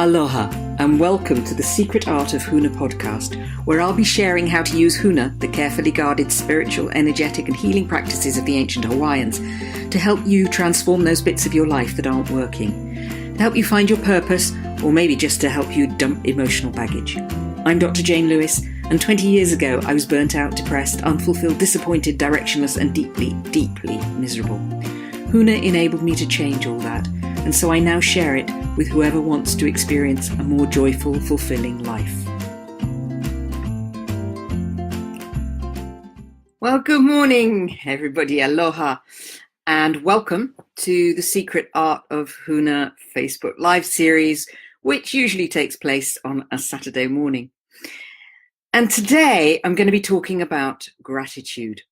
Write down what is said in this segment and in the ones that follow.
Aloha and welcome to the Secret Art of Huna podcast, where I'll be sharing how to use Huna, the carefully guarded spiritual, energetic and healing practices of the ancient Hawaiians, to help you transform those bits of your life that aren't working, to help you find your purpose, or maybe just to help you dump emotional baggage. I'm Dr. Jane Lewis, and 20 years ago I was burnt out, depressed, unfulfilled, disappointed, directionless and deeply, deeply miserable. Huna enabled me to change all that, and so I now share it with whoever wants to experience a more joyful, fulfilling life. Well, good morning, everybody. Aloha, and welcome to the Secret Art of Huna Facebook Live series, which usually takes place on a Saturday morning. And today I'm going to be talking about gratitude.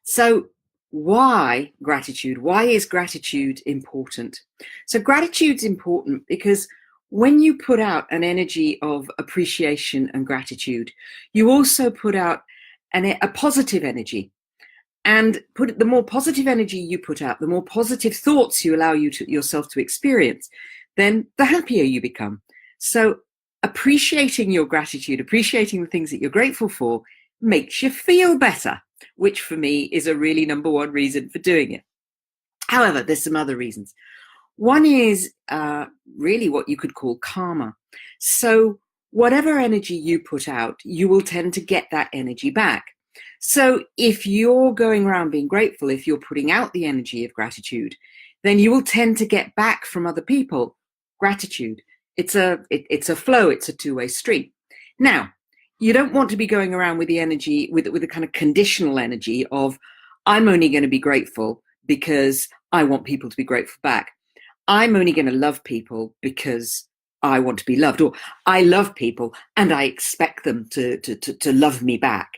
So, why gratitude? Why is gratitude important? So gratitude's important because when you put out an energy of appreciation and gratitude, you also put out a positive energy. And the more positive energy you put out, the more positive thoughts you allow yourself to experience, then the happier you become. So appreciating your gratitude, appreciating the things that you're grateful for, makes you feel better, which for me is a really number one reason for doing it. However, there's some other reasons. One is really what you could call karma. So whatever energy you put out, you will tend to get that energy back. So if you're going around being grateful, if you're putting out the energy of gratitude, then you will tend to get back from other people gratitude. It's a flow, it's a two-way street. Now, you don't want to be going around with the energy, with the kind of conditional energy of, I'm only going to be grateful because I want people to be grateful back. I'm only going to love people because I want to be loved, or I love people and I expect them to love me back.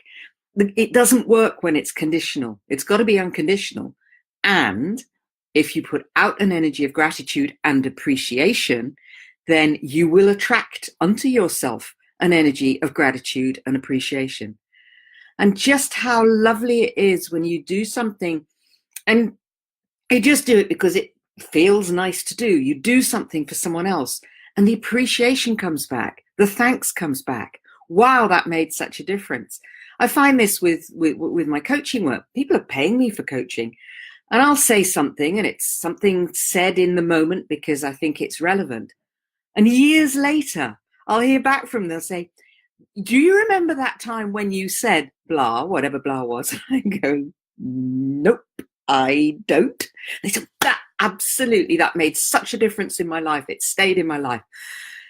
It doesn't work when it's conditional. It's got to be unconditional. And if you put out an energy of gratitude and appreciation, then you will attract unto yourself an energy of gratitude and appreciation. And just how lovely it is when you do something and you just do it because it feels nice to do. You do something for someone else and the appreciation comes back. The thanks comes back. Wow, that made such a difference. I find this with my coaching work. People are paying me for coaching and I'll say something and it's something said in the moment because I think it's relevant. And years later, I'll hear back from them. They'll say, do you remember that time when you said blah, whatever blah was? I go, nope, I don't. They said, that made such a difference in my life. It stayed in my life.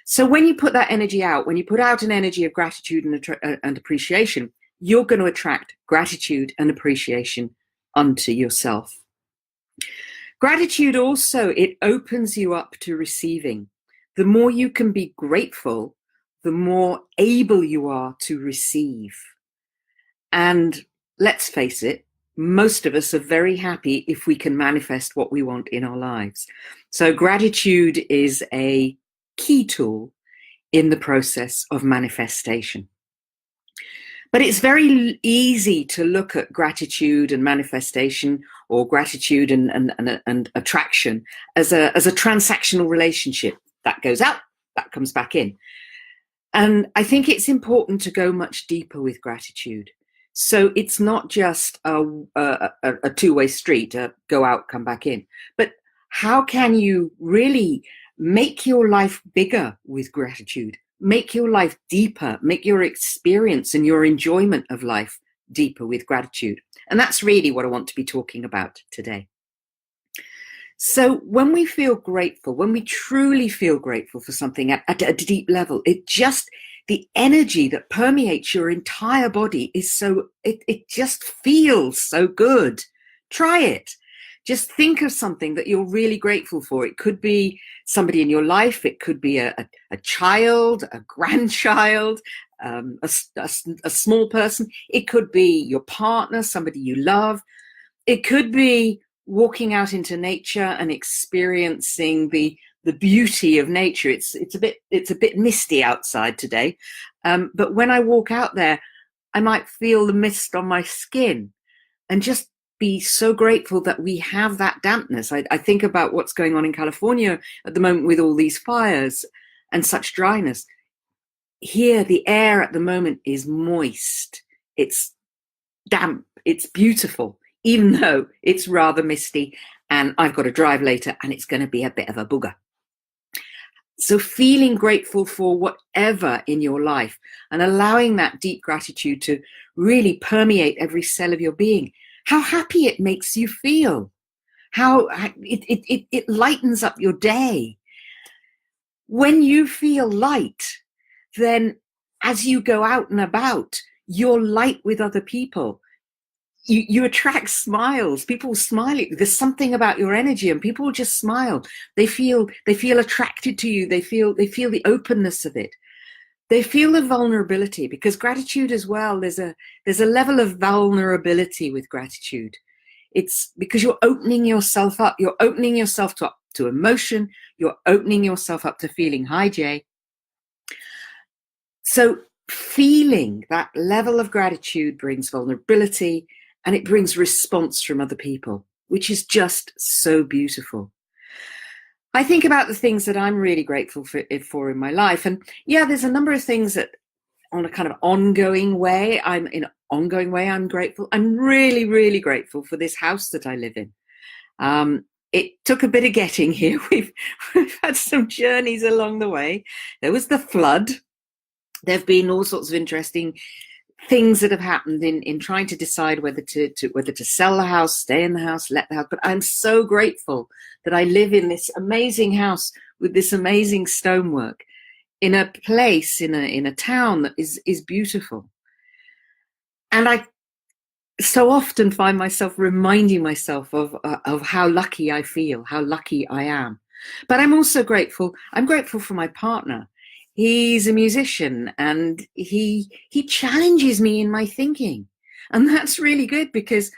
So when you put that energy out, when you put out an energy of gratitude and appreciation, you're going to attract gratitude and appreciation unto yourself. Gratitude also, it opens you up to receiving. The more you can be grateful, the more able you are to receive. And let's face it, most of us are very happy if we can manifest what we want in our lives. So gratitude is a key tool in the process of manifestation. But it's very easy to look at gratitude and manifestation, or gratitude and attraction as a transactional relationship. That goes out, that comes back in. And I think it's important to go much deeper with gratitude. So it's not just a two-way street, go out, come back in. But how can you really make your life bigger with gratitude? Make your life deeper, make your experience and your enjoyment of life deeper with gratitude. And that's really what I want to be talking about today. So when we feel grateful, when we truly feel grateful for something at a deep level, the energy that permeates your entire body is it just feels so good. Try it. Just think of something that you're really grateful for. It could be somebody in your life. It could be a child, a grandchild, a small person. It could be your partner, somebody you love. It could be walking out into nature and experiencing the beauty of nature. It's a bit misty outside today, but when I walk out there, I might feel the mist on my skin, and just be so grateful that we have that dampness. I think about what's going on in California at the moment with all these fires and such dryness. Here, the air at the moment is moist. It's damp. It's beautiful, even though it's rather misty and I've got to drive later and it's going to be a bit of a booger. So feeling grateful for whatever in your life and allowing that deep gratitude to really permeate every cell of your being. How happy it makes you feel. How it lightens up your day. When you feel light, then as you go out and about, you're light with other people. You attract smiles. People smile at you. There's something about your energy, and people just smile. They feel attracted to you. They feel the openness of it. They feel the vulnerability, because gratitude as well, there's a level of vulnerability with gratitude. It's because you're opening yourself up. You're opening yourself to emotion. You're opening yourself up to feeling. Hi, Jay. So feeling that level of gratitude brings vulnerability, and it brings response from other people, which is just so beautiful. I think about the things that I'm really grateful for in my life. And yeah, there's a number of things that on a kind of ongoing way, I'm grateful. I'm really, really grateful for this house that I live in. It took a bit of getting here. We've had some journeys along the way. There was the flood. There have been all sorts of interesting things that have happened in trying to decide whether to sell the house, stay in the house, let the house. But I'm so grateful that I live in this amazing house with this amazing stonework in a place, in a town that is beautiful. And I so often find myself reminding myself of how lucky I feel, how lucky I am. But I'm also grateful. I'm grateful for my partner. He's a musician, and he challenges me in my thinking. And that's really good because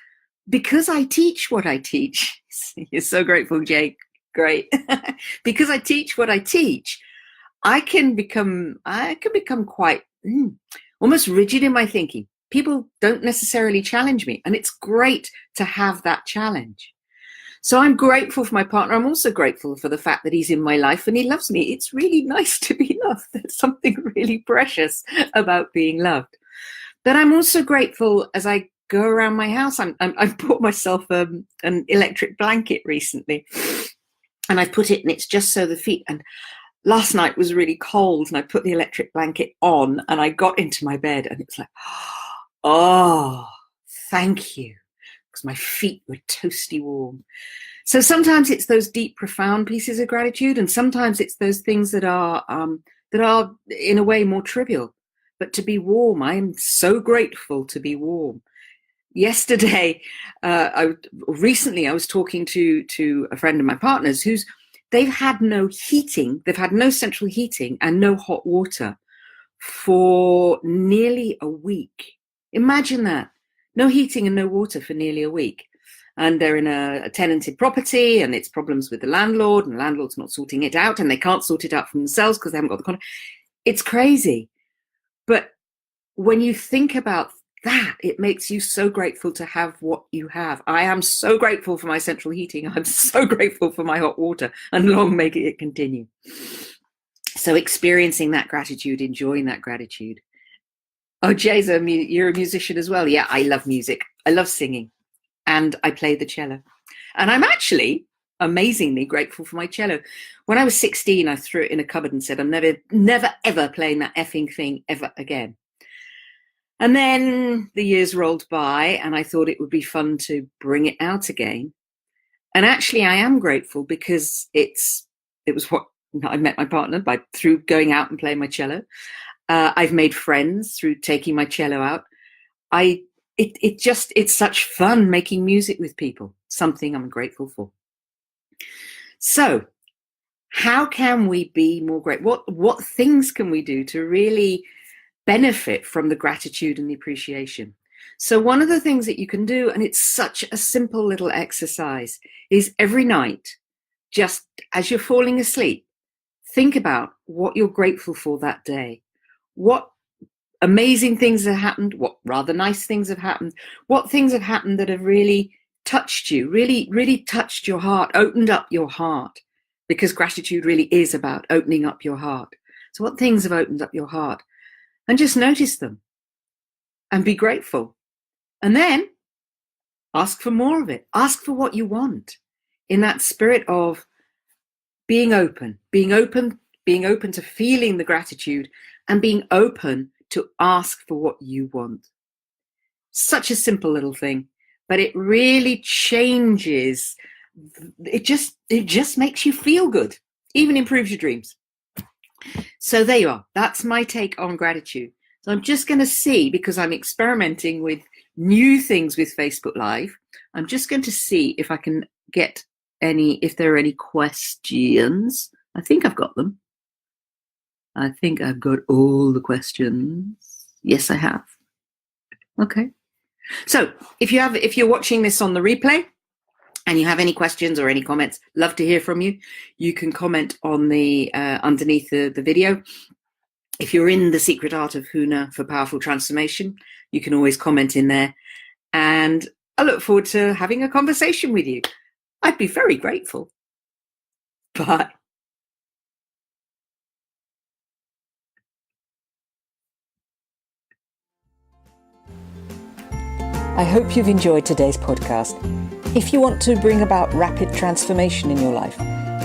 I teach what I teach. You're so grateful, Jake. Great. Because I teach what I teach, I can become quite almost rigid in my thinking. People don't necessarily challenge me, and it's great to have that challenge. So I'm grateful for my partner. I'm also grateful for the fact that he's in my life and he loves me. It's really nice to be loved. There's something really precious about being loved. But I'm also grateful as I go around my house. I've bought myself an electric blanket recently, and I put it, and it's just so the feet. And last night was really cold, and I put the electric blanket on, and I got into my bed, and it's like, oh, thank you. Because my feet were toasty warm. So sometimes it's those deep, profound pieces of gratitude, and sometimes it's those things that are in a way more trivial. But to be warm, I am so grateful to be warm. Yesterday, recently, I was talking to a friend of my partner's they've had no heating, they've had no central heating and no hot water for nearly a week. Imagine that. No heating and no water for nearly a week. And they're in a tenanted property, and it's problems with the landlord, and the landlord's not sorting it out, and they can't sort it out for themselves because they haven't got the contract. It's crazy. But when you think about that, it makes you so grateful to have what you have. I am so grateful for my central heating. I'm so grateful for my hot water, and long may it continue. So experiencing that gratitude, enjoying that gratitude. Oh, Jason, you're a musician as well. Yeah, I love music. I love singing, and I play the cello. And I'm actually amazingly grateful for my cello. When I was 16, I threw it in a cupboard and said, I'm never, ever playing that effing thing ever again. And then the years rolled by, and I thought it would be fun to bring it out again. And actually, I am grateful because it was what I met my partner through going out and playing my cello. I've made friends through taking my cello out. It's such fun making music with people, something I'm grateful for. So how can we be more grateful? What things can we do to really benefit from the gratitude and the appreciation? So one of the things that you can do, and it's such a simple little exercise, is every night, just as you're falling asleep, think about what you're grateful for that day. What amazing things have happened, what rather nice things have happened, what things have happened that have really touched you, really, really touched your heart, opened up your heart, because gratitude really is about opening up your heart. So what things have opened up your heart? And just notice them and be grateful. And then ask for more of it. Ask for what you want in that spirit of being open to feeling the gratitude and being open to ask for what you want. Such a simple little thing, but it really changes. It just makes you feel good, even improves your dreams. So there you are. That's my take on gratitude. So I'm just going to see, because I'm experimenting with new things with Facebook Live, I'm just going to see if I can get if there are any questions. I think I've got them. I think I've got all the questions. Yes, I have. Okay. So if you're watching this on the replay and you have any questions or any comments, love to hear from you. You can comment on the underneath the video. If you're in the Secret Art of Huna for Powerful Transformation, you can always comment in there. And I look forward to having a conversation with you. I'd be very grateful. Bye. I hope you've enjoyed today's podcast. If you want to bring about rapid transformation in your life,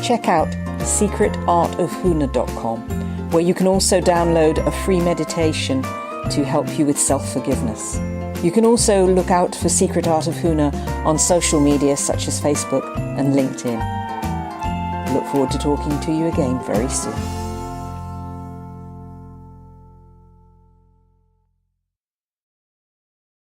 check out secretartofhuna.com, where you can also download a free meditation to help you with self-forgiveness. You can also look out for Secret Art of Huna on social media such as Facebook and LinkedIn. I look forward to talking to you again very soon.